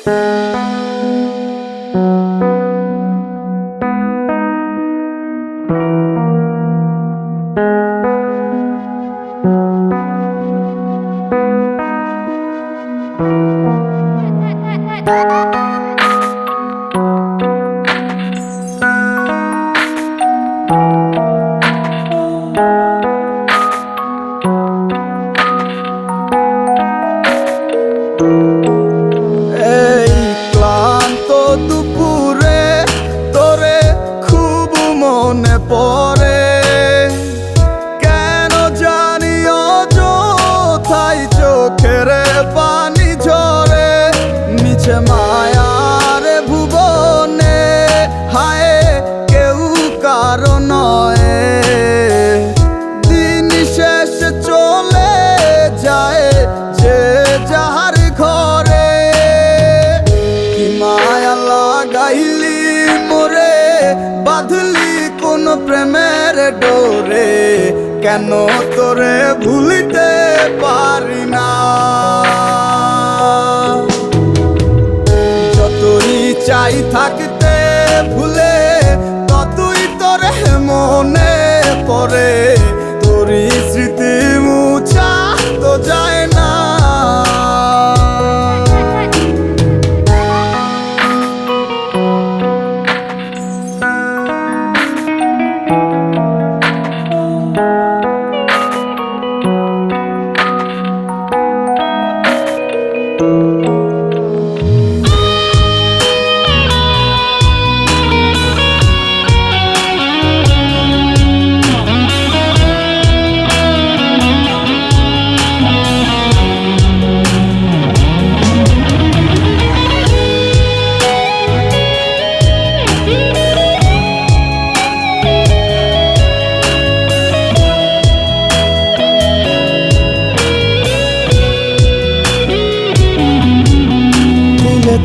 এই ক্লান্ত দুপুরে তোরে খুব মনে পড়ে, কেন জানি অযথাই চোখের পানি ঝরে। মিছে মায়ার ভুবনে হায় কেউ কারো নয়, দিন শেষ চলে যায় যে যাহার ঘরে। কি মায়া লাগাইলি মোরে, বাঁধলি কোন প্রেমের ডোরে, কেন তোরে ভুলিতে পারি না। যতই চাই থাকতে ভুলে, ততই তোরে মনে পড়ে। তোরই স্মৃতি মুছা তো যায় না।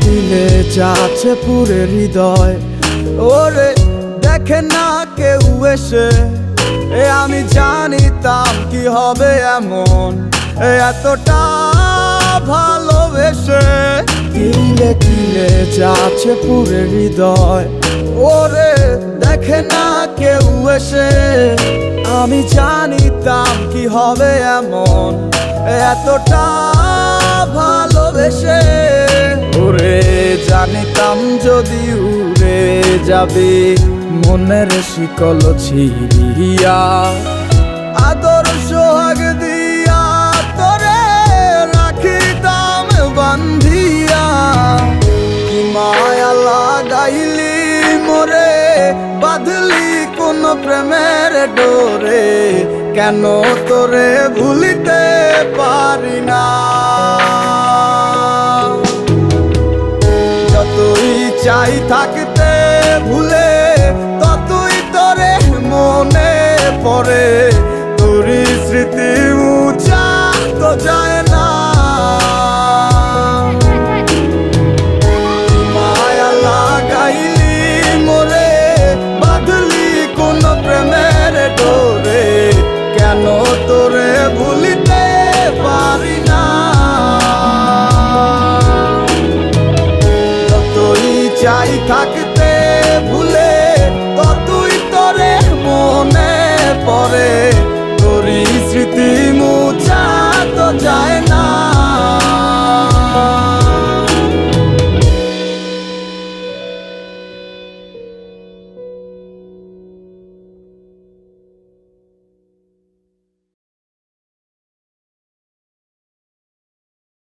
দিলে যাচ্ছে পুরে হৃদয়, ওরে দেখে না কেউ এসে। আমি জানিতাম কি হবে এমন, এতটা ভালোবেসে। দিলে দিলে যাচ্ছে পুরে হৃদয়, ওরে দেখে না কেউ এসে। আমি জানিতাম কি হবে এমন, এতটা ভালোবেসে। ওরে জানিতাম যদি উড়ে যাবে মনের শিকল ছিড়িয়া, আদর সোহাগ দিয়া তোরে রাখিতাম বান্ধিয়া। কি মায়া লাগাইলি মোরে, বাঁধলি কোন প্রেমের ডোরে, কেন তোরে ভুলিতে পারি না। যতই চাই থাকতে ভুলে, ততই তোরে মনে পড়ে। তোরই স্মৃতি মুছা তো যায় না। মায়া লাগাইলি মোরে, বাঁধলি কোন প্রেমের ডোরে, কেন